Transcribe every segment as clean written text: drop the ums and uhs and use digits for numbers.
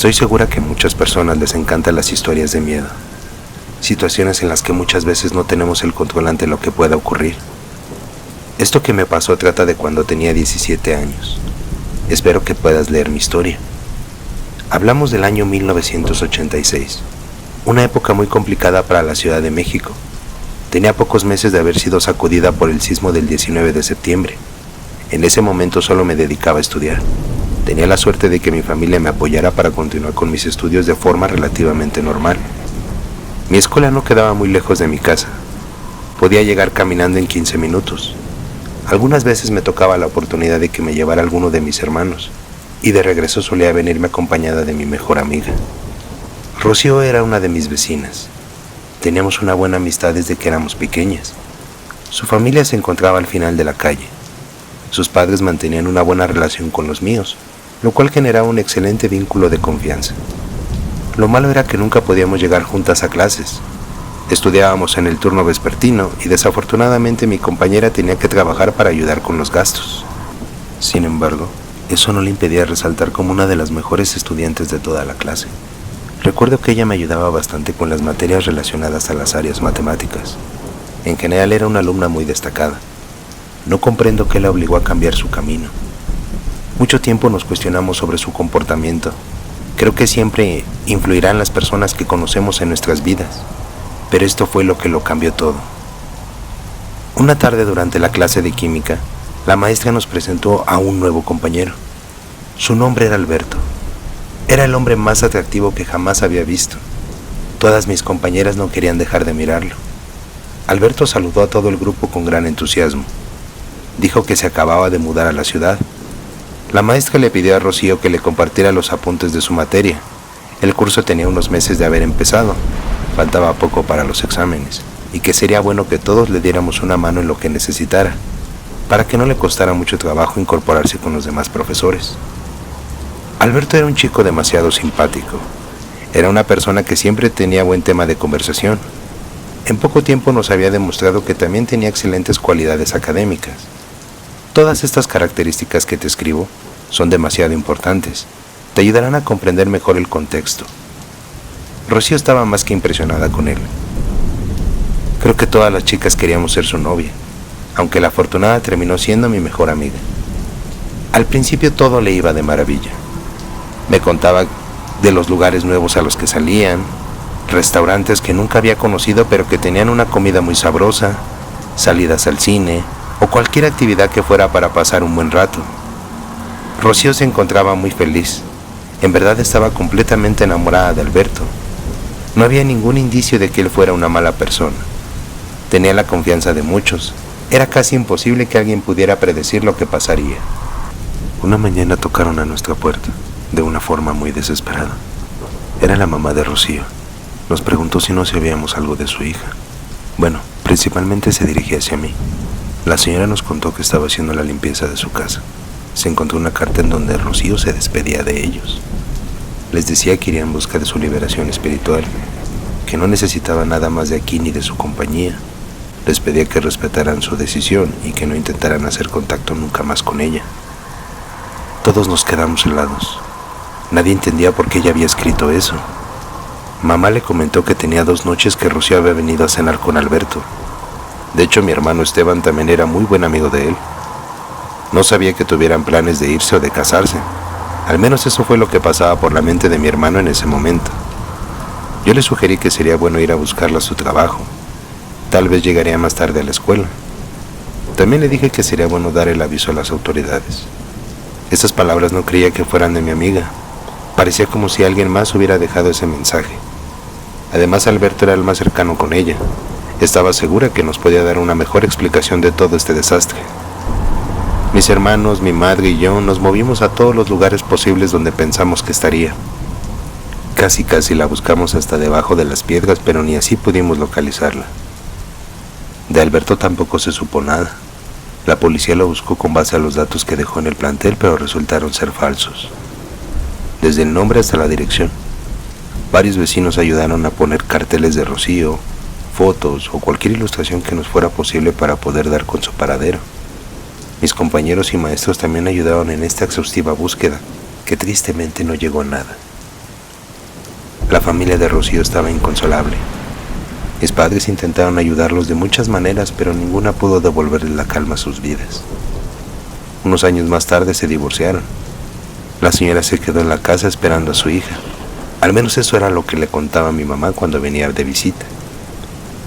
Estoy segura que a muchas personas les encantan las historias de miedo, situaciones en las que muchas veces no tenemos el control ante lo que pueda ocurrir. Esto que me pasó trata de cuando tenía 17 años. Espero que puedas leer mi historia. Hablamos del año 1986, una época muy complicada para la Ciudad de México. Tenía pocos meses de haber sido sacudida por el sismo del 19 de septiembre. En ese momento solo me dedicaba a estudiar. Tenía la suerte de que mi familia me apoyara para continuar con mis estudios de forma relativamente normal. Mi escuela no quedaba muy lejos de mi casa. Podía llegar caminando en 15 minutos. Algunas veces me tocaba la oportunidad de que me llevara alguno de mis hermanos, y de regreso solía venirme acompañada de mi mejor amiga. Rocío era una de mis vecinas. Teníamos una buena amistad desde que éramos pequeñas. Su familia se encontraba al final de la calle. Sus padres mantenían una buena relación con los míos, lo cual generaba un excelente vínculo de confianza. Lo malo era que nunca podíamos llegar juntas a clases. Estudiábamos en el turno vespertino y desafortunadamente mi compañera tenía que trabajar para ayudar con los gastos. Sin embargo, eso no le impedía resaltar como una de las mejores estudiantes de toda la clase. Recuerdo que ella me ayudaba bastante con las materias relacionadas a las áreas matemáticas. En general era una alumna muy destacada. No comprendo qué la obligó a cambiar su camino. Mucho tiempo nos cuestionamos sobre su comportamiento. Creo que siempre influirán las personas que conocemos en nuestras vidas, pero esto fue lo que lo cambió todo. Una tarde durante la clase de química, la maestra nos presentó a un nuevo compañero. Su nombre era Alberto. Era el hombre más atractivo que jamás había visto. Todas mis compañeras no querían dejar de mirarlo. Alberto saludó a todo el grupo con gran entusiasmo. Dijo que se acababa de mudar a la ciudad. La maestra le pidió a Rocío que le compartiera los apuntes de su materia. El curso tenía unos meses de haber empezado, faltaba poco para los exámenes, y que sería bueno que todos le diéramos una mano en lo que necesitara, para que no le costara mucho trabajo incorporarse con los demás profesores. Alberto era un chico demasiado simpático. Era una persona que siempre tenía buen tema de conversación. En poco tiempo nos había demostrado que también tenía excelentes cualidades académicas. Todas estas características que te escribo son demasiado importantes. Te ayudarán a comprender mejor el contexto. Rocío estaba más que impresionada con él. Creo que todas las chicas queríamos ser su novia, aunque la afortunada terminó siendo mi mejor amiga. Al principio todo le iba de maravilla. Me contaba de los lugares nuevos a los que salían, restaurantes que nunca había conocido pero que tenían una comida muy sabrosa, salidas al cine o cualquier actividad que fuera para pasar un buen rato. Rocío se encontraba muy feliz. En verdad estaba completamente enamorada de Alberto. No había ningún indicio de que él fuera una mala persona. Tenía la confianza de muchos. Era casi imposible que alguien pudiera predecir lo que pasaría. Una mañana tocaron a nuestra puerta, de una forma muy desesperada. Era la mamá de Rocío. Nos preguntó si no sabíamos algo de su hija. Bueno, principalmente se dirigía hacia mí. La señora nos contó que estaba haciendo la limpieza de su casa. Se encontró una carta en donde Rocío se despedía de ellos. Les decía que iría en busca de su liberación espiritual, que no necesitaba nada más de aquí ni de su compañía. Les pedía que respetaran su decisión y que no intentaran hacer contacto nunca más con ella. Todos nos quedamos helados. Nadie entendía por qué ella había escrito eso. Mamá le comentó que tenía 2 noches que Rocío había venido a cenar con Alberto. De hecho, mi hermano Esteban también era muy buen amigo de él. No sabía que tuvieran planes de irse o de casarse. Al menos eso fue lo que pasaba por la mente de mi hermano en ese momento. Yo le sugerí que sería bueno ir a buscarla a su trabajo. Tal vez llegaría más tarde a la escuela. También le dije que sería bueno dar el aviso a las autoridades. Esas palabras no creía que fueran de mi amiga. Parecía como si alguien más hubiera dejado ese mensaje. Además, Alberto era el más cercano con ella. Estaba segura que nos podía dar una mejor explicación de todo este desastre. Mis hermanos, mi madre y yo nos movimos a todos los lugares posibles donde pensamos que estaría. Casi la buscamos hasta debajo de las piedras, pero ni así pudimos localizarla. De Alberto tampoco se supo nada. La policía lo buscó con base a los datos que dejó en el plantel, pero resultaron ser falsos. Desde el nombre hasta la dirección. Varios vecinos ayudaron a poner carteles de Rocío, fotos o cualquier ilustración que nos fuera posible para poder dar con su paradero. Mis compañeros y maestros también ayudaron en esta exhaustiva búsqueda, que tristemente no llegó a nada. La familia de Rocío estaba inconsolable. Mis padres intentaron ayudarlos de muchas maneras, pero ninguna pudo devolverles la calma a sus vidas. Unos años más tarde se divorciaron. La señora se quedó en la casa esperando a su hija. Al menos eso era lo que le contaba a mi mamá cuando venía de visita.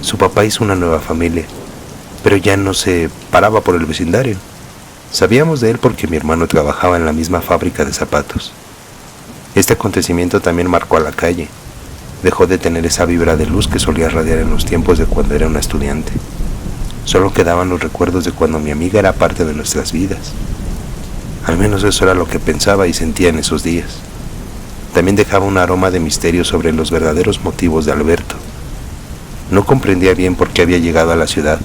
Su papá hizo una nueva familia, pero ya no se paraba por el vecindario. Sabíamos de él porque mi hermano trabajaba en la misma fábrica de zapatos. Este acontecimiento también marcó a la calle. Dejó de tener esa vibra de luz que solía radiar en los tiempos de cuando era una estudiante. Solo quedaban los recuerdos de cuando mi amiga era parte de nuestras vidas. Al menos eso era lo que pensaba y sentía en esos días. También dejaba un aroma de misterio sobre los verdaderos motivos de Alberto. No comprendía bien por qué había llegado a la ciudad,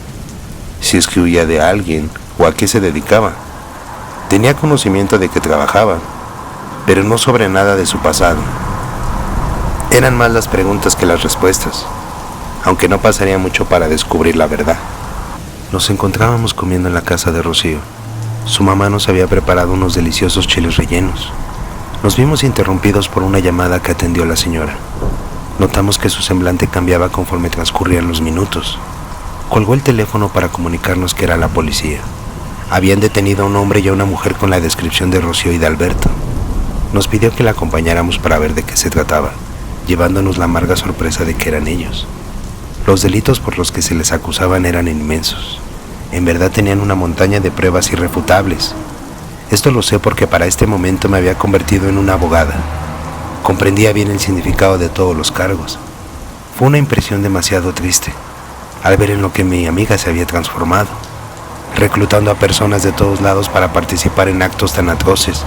si es que huía de alguien o a qué se dedicaba. Tenía conocimiento de que trabajaba, pero no sobre nada de su pasado. Eran más las preguntas que las respuestas, aunque no pasaría mucho para descubrir la verdad. Nos encontrábamos comiendo en la casa de Rocío. Su mamá nos había preparado unos deliciosos chiles rellenos. Nos vimos interrumpidos por una llamada que atendió la señora. Notamos que su semblante cambiaba conforme transcurrían los minutos. Colgó el teléfono para comunicarnos que era la policía. Habían detenido a un hombre y a una mujer con la descripción de Rocío y de Alberto. Nos pidió que la acompañáramos para ver de qué se trataba, llevándonos la amarga sorpresa de que eran ellos. Los delitos por los que se les acusaban eran inmensos. En verdad tenían una montaña de pruebas irrefutables. Esto lo sé porque para este momento me había convertido en una abogada. Comprendía bien el significado de todos los cargos. Fue una impresión demasiado triste al ver en lo que mi amiga se había transformado, reclutando a personas de todos lados para participar en actos tan atroces,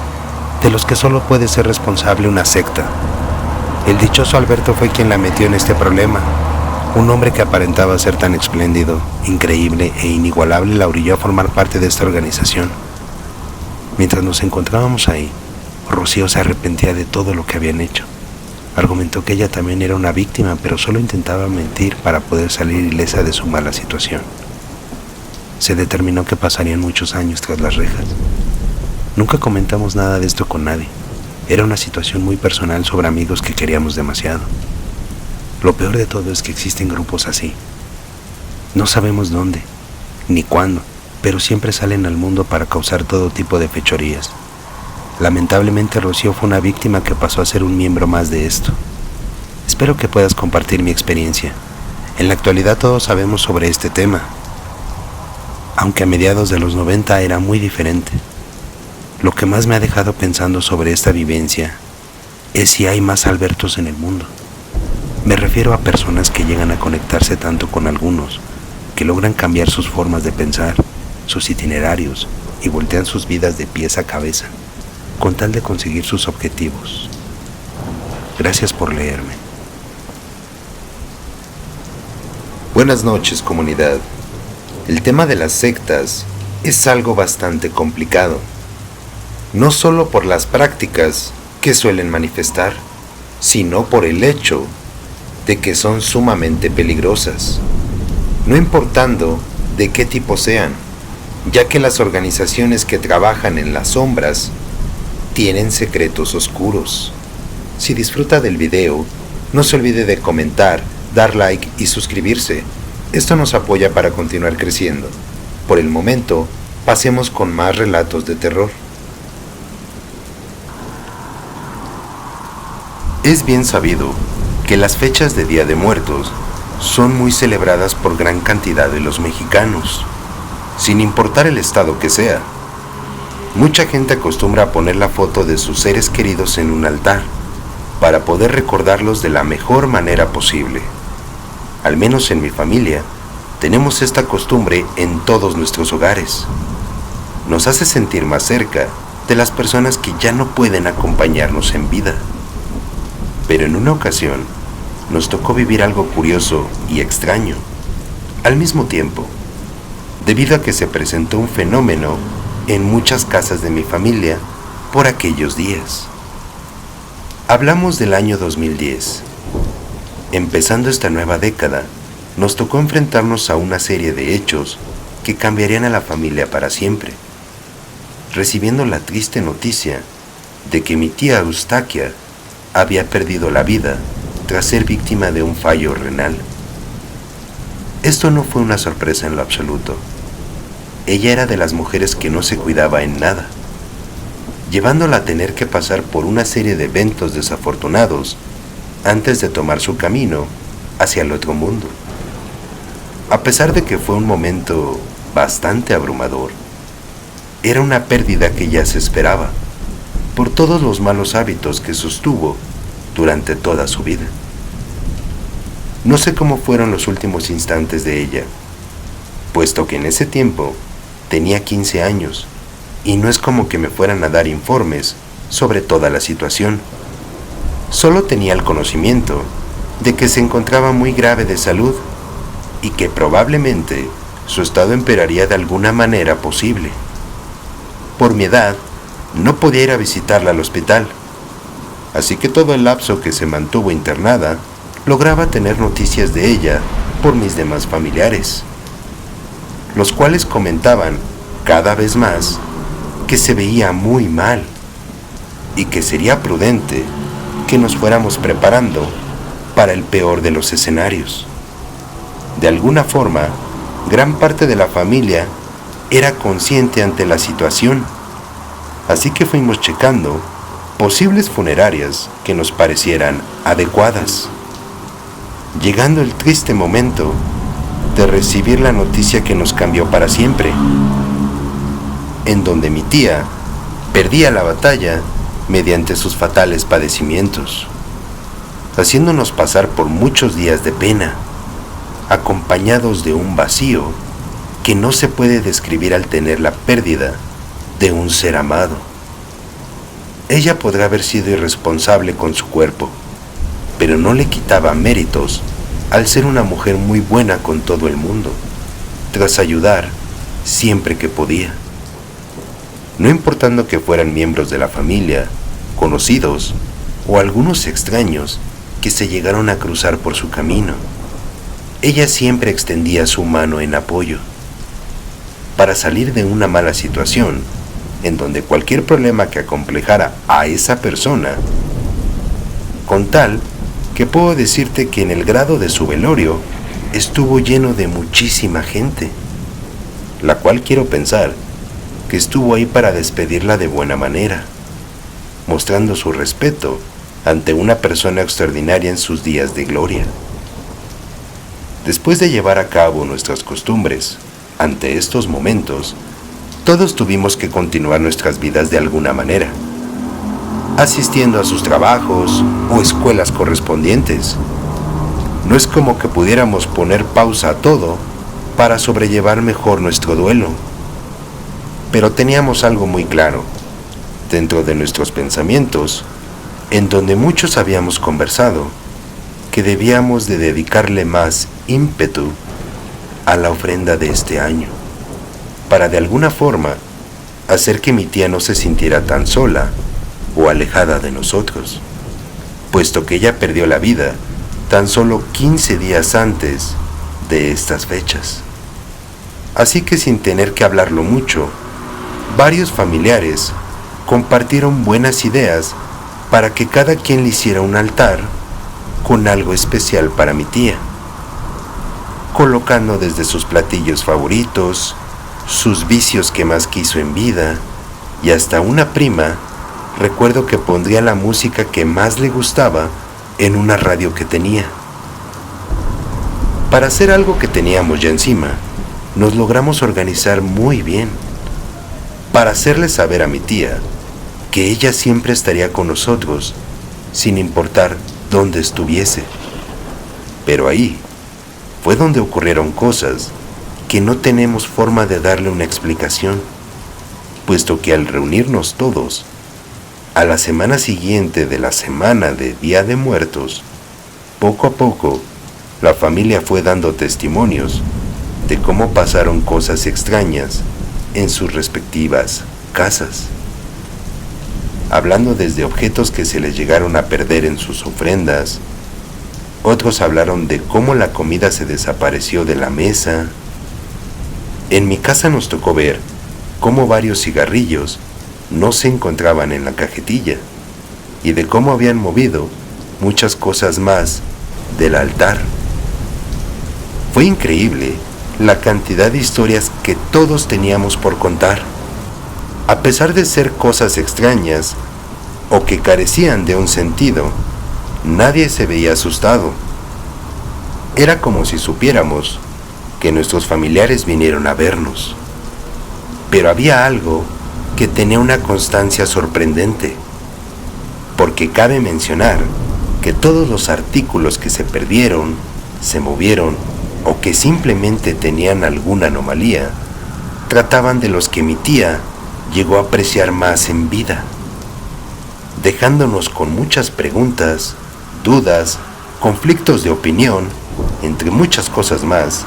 de los que solo puede ser responsable una secta. El dichoso Alberto fue quien la metió en este problema. Un hombre que aparentaba ser tan espléndido, increíble e inigualable la orilló a formar parte de esta organización. Mientras nos encontrábamos ahí, Rocío se arrepentía de todo lo que habían hecho. Argumentó que ella también era una víctima, pero solo intentaba mentir para poder salir ilesa de su mala situación. Se determinó que pasarían muchos años tras las rejas. Nunca comentamos nada de esto con nadie. Era una situación muy personal sobre amigos que queríamos demasiado. Lo peor de todo es que existen grupos así. No sabemos dónde, ni cuándo, pero siempre salen al mundo para causar todo tipo de fechorías. Lamentablemente Rocío fue una víctima que pasó a ser un miembro más de esto. Espero que puedas compartir mi experiencia. En la actualidad todos sabemos sobre este tema, aunque a mediados de los 90 era muy diferente. Lo que más me ha dejado pensando sobre esta vivencia es si hay más Albertos en el mundo. Me refiero a personas que llegan a conectarse tanto con algunos, que logran cambiar sus formas de pensar, sus itinerarios y voltean sus vidas de pies a cabeza, con tal de conseguir sus objetivos. Gracias por leerme. Buenas noches, comunidad. El tema de las sectas es algo bastante complicado, no solo por las prácticas que suelen manifestar, sino por el hecho de que son sumamente peligrosas, no importando de qué tipo sean, ya que las organizaciones que trabajan en las sombras tienen secretos oscuros. Si disfruta del video, no se olvide de comentar, dar like y suscribirse. Esto nos apoya para continuar creciendo. Por el momento, pasemos con más relatos de terror. Es bien sabido que las fechas de Día de Muertos son muy celebradas por gran cantidad de los mexicanos, sin importar el estado que sea. Mucha gente acostumbra a poner la foto de sus seres queridos en un altar para poder recordarlos de la mejor manera posible. Al menos en mi familia, tenemos esta costumbre en todos nuestros hogares. Nos hace sentir más cerca de las personas que ya no pueden acompañarnos en vida. Pero en una ocasión, nos tocó vivir algo curioso y extraño, al mismo tiempo, debido a que se presentó un fenómeno en muchas casas de mi familia por aquellos días. Hablamos del año 2010. Empezando esta nueva década, nos tocó enfrentarnos a una serie de hechos que cambiarían a la familia para siempre, recibiendo la triste noticia de que mi tía Eustaquia había perdido la vida tras ser víctima de un fallo renal. Esto no fue una sorpresa en lo absoluto. Ella era de las mujeres que no se cuidaba en nada, llevándola a tener que pasar por una serie de eventos desafortunados antes de tomar su camino hacia el otro mundo. A pesar de que fue un momento bastante abrumador, era una pérdida que ya se esperaba, por todos los malos hábitos que sostuvo durante toda su vida. No sé cómo fueron los últimos instantes de ella, puesto que en ese tiempo tenía 15 años y no es como que me fueran a dar informes sobre toda la situación. Solo tenía el conocimiento de que se encontraba muy grave de salud y que probablemente su estado empeoraría de alguna manera posible. Por mi edad, no podía ir a visitarla al hospital, así que todo el lapso que se mantuvo internada, lograba tener noticias de ella por mis demás familiares, los cuales comentaban cada vez más que se veía muy mal y que sería prudente que nos fuéramos preparando para el peor de los escenarios. De alguna forma, gran parte de la familia era consciente ante la situación, así que fuimos checando posibles funerarias que nos parecieran adecuadas, llegando el triste momento de recibir la noticia que nos cambió para siempre, en donde mi tía perdía la batalla mediante sus fatales padecimientos, haciéndonos pasar por muchos días de pena, acompañados de un vacío que no se puede describir al tener la pérdida de un ser amado. Ella podrá haber sido irresponsable con su cuerpo, pero no le quitaba méritos al ser una mujer muy buena con todo el mundo, tras ayudar siempre que podía. No importando que fueran miembros de la familia, conocidos o algunos extraños que se llegaron a cruzar por su camino, ella siempre extendía su mano en apoyo para salir de una mala situación en donde cualquier problema que acomplejara a esa persona, con tal que puedo decirte que en el grado de su velorio estuvo lleno de muchísima gente, la cual quiero pensar que estuvo ahí para despedirla de buena manera, mostrando su respeto ante una persona extraordinaria en sus días de gloria. Después de llevar a cabo nuestras costumbres, ante estos momentos, todos tuvimos que continuar nuestras vidas de alguna manera, asistiendo a sus trabajos o escuelas correspondientes. No es como que pudiéramos poner pausa a todo para sobrellevar mejor nuestro duelo, pero teníamos algo muy claro dentro de nuestros pensamientos, en donde muchos habíamos conversado que debíamos de dedicarle más ímpetu a la ofrenda de este año, para de alguna forma hacer que mi tía no se sintiera tan sola o alejada de nosotros, puesto que ella perdió la vida tan solo 15 días antes de estas fechas. Así que sin tener que hablarlo mucho, varios familiares compartieron buenas ideas para que cada quien le hiciera un altar con algo especial para mi tía, colocando desde sus platillos favoritos, sus vicios que más quiso en vida, y hasta una prima, recuerdo que pondría la música que más le gustaba en una radio que tenía. Para hacer algo que teníamos ya encima, nos logramos organizar muy bien, para hacerle saber a mi tía que ella siempre estaría con nosotros, sin importar dónde estuviese. Pero ahí fue donde ocurrieron cosas que no tenemos forma de darle una explicación, puesto que al reunirnos todos, a la semana siguiente de la semana de Día de Muertos, poco a poco, la familia fue dando testimonios de cómo pasaron cosas extrañas en sus respectivas casas, hablando desde objetos que se les llegaron a perder en sus ofrendas. Otros hablaron de cómo la comida se desapareció de la mesa. En mi casa nos tocó ver cómo varios cigarrillos no se encontraban en la cajetilla y de cómo habían movido muchas cosas más del altar. Fue increíble la cantidad de historias que todos teníamos por contar. A pesar de ser cosas extrañas o que carecían de un sentido, nadie se veía asustado. Era como si supiéramos que nuestros familiares vinieron a vernos. Pero había algo que tenía una constancia sorprendente, porque cabe mencionar que todos los artículos que se perdieron, se movieron o que simplemente tenían alguna anomalía, trataban de los que mi tía llegó a apreciar más en vida, dejándonos con muchas preguntas, dudas, conflictos de opinión, entre muchas cosas más,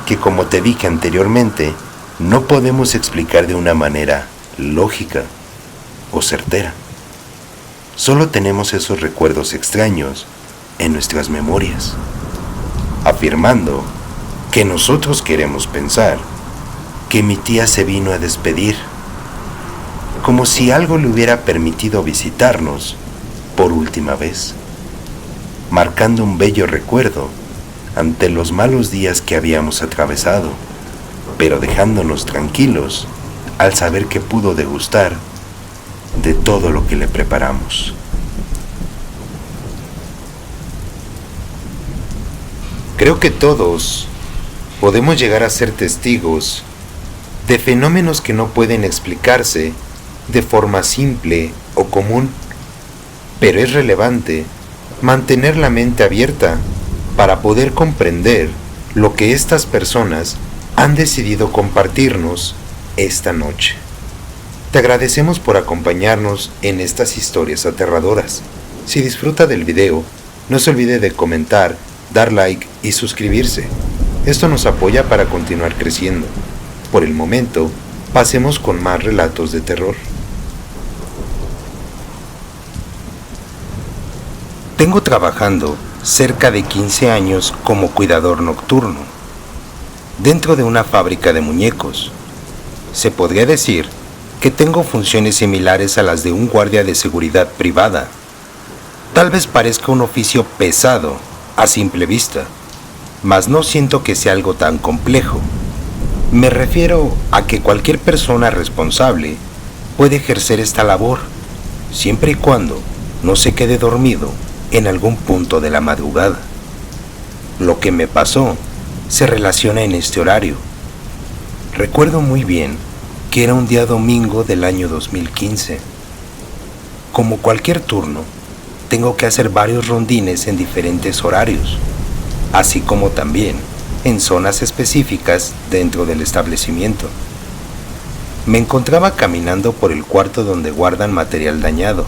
que como te dije anteriormente, no podemos explicar de una manera lógica o certera. Solo tenemos esos recuerdos extraños en nuestras memorias, afirmando que nosotros queremos pensar que mi tía se vino a despedir, como si algo le hubiera permitido visitarnos por última vez, marcando un bello recuerdo ante los malos días que habíamos atravesado, pero dejándonos tranquilos al saber que pudo degustar de todo lo que le preparamos. Creo que todos podemos llegar a ser testigos de fenómenos que no pueden explicarse de forma simple o común, pero es relevante mantener la mente abierta para poder comprender lo que estas personas han decidido compartirnos esta noche. Te agradecemos por acompañarnos en estas historias aterradoras. Si disfruta del video, no se olvide de comentar, dar like y suscribirse. Esto nos apoya para continuar creciendo. Por el momento, pasemos con más relatos de terror. Tengo trabajando cerca de 15 años como cuidador nocturno, dentro de una fábrica de muñecos. Se podría decir que tengo funciones similares a las de un guardia de seguridad privada. Tal vez parezca un oficio pesado a simple vista, mas no siento que sea algo tan complejo. Me refiero a que cualquier persona responsable puede ejercer esta labor, siempre y cuando no se quede dormido en algún punto de la madrugada. Lo que me pasó se relaciona en este horario. Recuerdo muy bien que era un día domingo del año 2015. Como cualquier turno, tengo que hacer varios rondines en diferentes horarios, así como también en zonas específicas dentro del establecimiento. Me encontraba caminando por el cuarto donde guardan material dañado.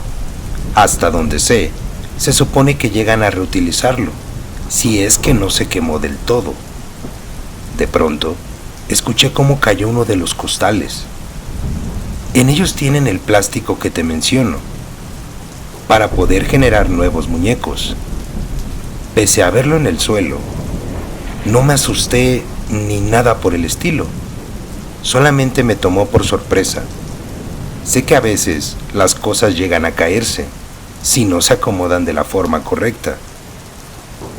Hasta donde sé, se supone que llegan a reutilizarlo, si es que no se quemó del todo. De pronto, escuché cómo cayó uno de los costales. En ellos tienen el plástico que te menciono, para poder generar nuevos muñecos. Pese a verlo en el suelo, no me asusté ni nada por el estilo. Solamente me tomó por sorpresa. Sé que a veces las cosas llegan a caerse si no se acomodan de la forma correcta.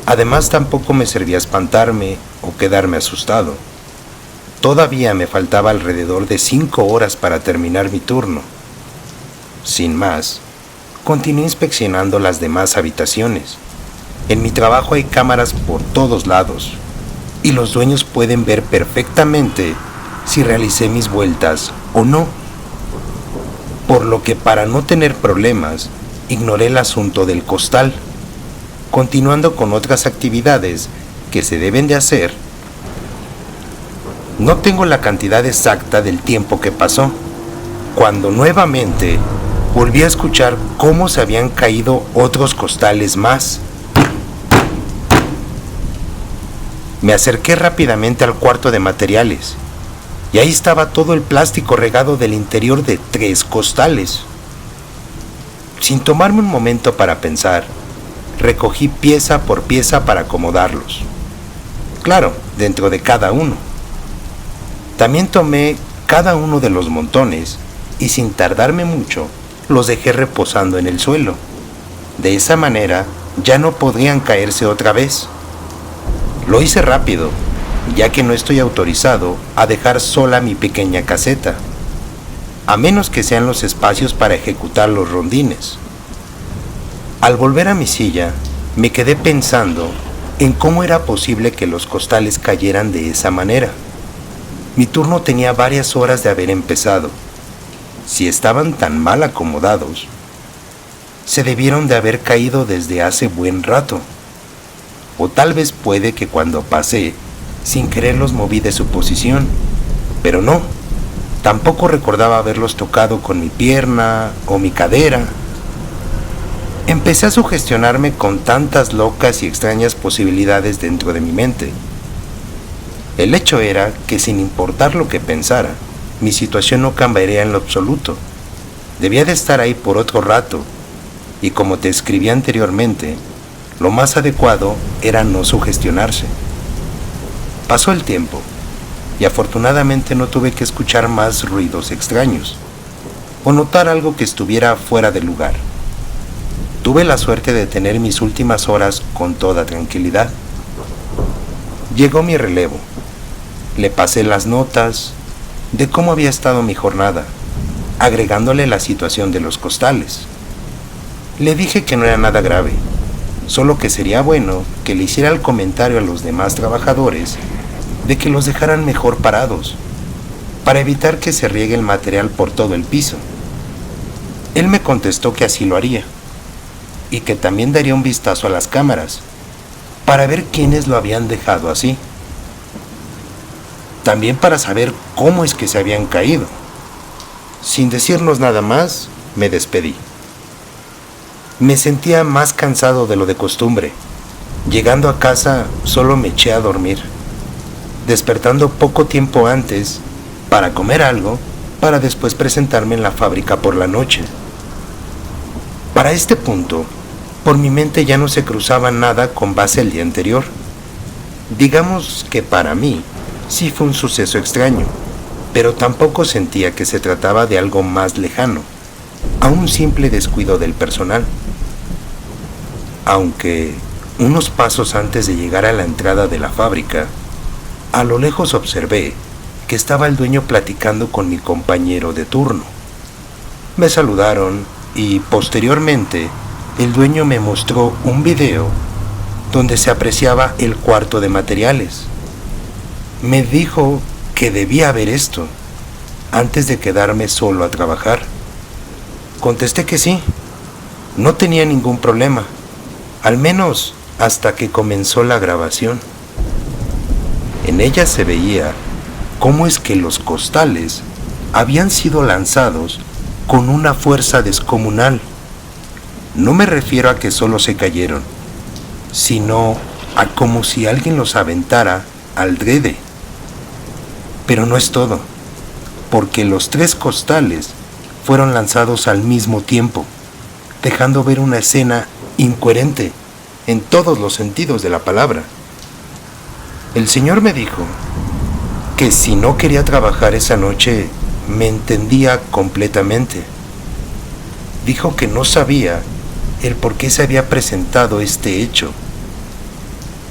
Además, tampoco me servía espantarme o quedarme asustado. Todavía me faltaba alrededor de 5 horas para terminar mi turno. Sin más, continué inspeccionando las demás habitaciones. En mi trabajo hay cámaras por todos lados, y los dueños pueden ver perfectamente si realicé mis vueltas o no. Por lo que, para no tener problemas, ignoré el asunto del costal, continuando con otras actividades que se deben de hacer. No tengo la cantidad exacta del tiempo que pasó, cuando nuevamente volví a escuchar cómo se habían caído otros costales más. Me acerqué rápidamente al cuarto de materiales, y ahí estaba todo el plástico regado del interior de 3 costales. Sin tomarme un momento para pensar, recogí pieza por pieza para acomodarlos. Claro, dentro de cada uno. También tomé cada uno de los montones y, sin tardarme mucho, los dejé reposando en el suelo. De esa manera ya no podrían caerse otra vez. Lo hice rápido, ya que no estoy autorizado a dejar sola mi pequeña caseta, a menos que sean los espacios para ejecutar los rondines. Al volver a mi silla, me quedé pensando en cómo era posible que los costales cayeran de esa manera. Mi turno tenía varias horas de haber empezado. Si estaban tan mal acomodados, se debieron de haber caído desde hace buen rato. O tal vez puede que cuando pasé, sin querer los moví de su posición, pero no, tampoco recordaba haberlos tocado con mi pierna o mi cadera. Empecé a sugestionarme con tantas locas y extrañas posibilidades dentro de mi mente. El hecho era que sin importar lo que pensara, mi situación no cambiaría en lo absoluto. Debía de estar ahí por otro rato, y como te escribí anteriormente, lo más adecuado era no sugestionarse. Pasó el tiempo, y afortunadamente no tuve que escuchar más ruidos extraños, o notar algo que estuviera fuera de lugar. Tuve la suerte de tener mis últimas horas con toda tranquilidad. Llegó mi relevo. Le pasé las notas de cómo había estado mi jornada, agregándole la situación de los costales. Le dije que no era nada grave, solo que sería bueno que le hiciera el comentario a los demás trabajadores de que los dejaran mejor parados, para evitar que se riegue el material por todo el piso. Él me contestó que así lo haría, y que también daría un vistazo a las cámaras, para ver quiénes lo habían dejado así. También para saber cómo es que se habían caído. Sin decirnos nada más, me despedí. Me sentía más cansado de lo de costumbre. Llegando a casa, solo me eché a dormir, despertando poco tiempo antes para comer algo, para después presentarme en la fábrica por la noche. Para este punto, por mi mente ya no se cruzaba nada con base al día anterior. Digamos que para mí sí fue un suceso extraño, pero tampoco sentía que se trataba de algo más lejano, a un simple descuido del personal. Aunque unos pasos antes de llegar a la entrada de la fábrica, a lo lejos observé que estaba el dueño platicando con mi compañero de turno. Me saludaron y posteriormente el dueño me mostró un video donde se apreciaba el cuarto de materiales. Me dijo que debía ver esto antes de quedarme solo a trabajar. Contesté que sí, no tenía ningún problema, al menos hasta que comenzó la grabación. En ella se veía cómo es que los costales habían sido lanzados con una fuerza descomunal. No me refiero a que solo se cayeron, sino a como si alguien los aventara al drede. Pero no es todo, porque los 3 costales fueron lanzados al mismo tiempo, dejando ver una escena incoherente en todos los sentidos de la palabra. El señor me dijo que si no quería trabajar esa noche, me entendía completamente. Dijo que no sabía el por qué se había presentado este hecho.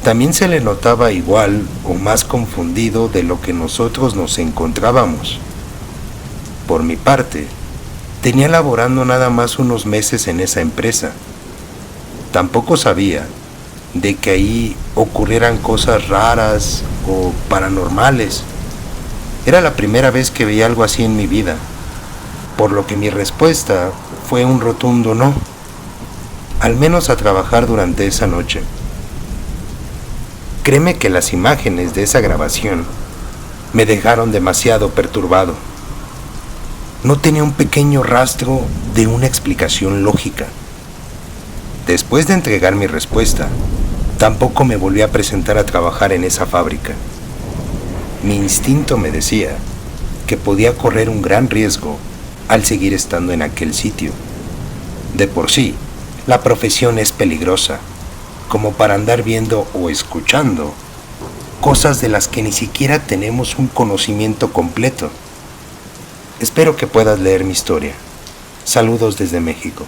También se le notaba igual o más confundido de lo que nosotros nos encontrábamos. Por mi parte, tenía laborando nada más unos meses en esa empresa. Tampoco sabía de que ahí ocurrieran cosas raras o paranormales. Era la primera vez que veía algo así en mi vida, por lo que mi respuesta fue un rotundo no, al menos a trabajar durante esa noche. Créeme que las imágenes de esa grabación me dejaron demasiado perturbado. No tenía un pequeño rastro de una explicación lógica. Después de entregar mi respuesta, tampoco me volví a presentar a trabajar en esa fábrica. Mi instinto me decía que podía correr un gran riesgo al seguir estando en aquel sitio. De por sí, la profesión es peligrosa, como para andar viendo o escuchando cosas de las que ni siquiera tenemos un conocimiento completo. Espero que puedas leer mi historia. Saludos desde México.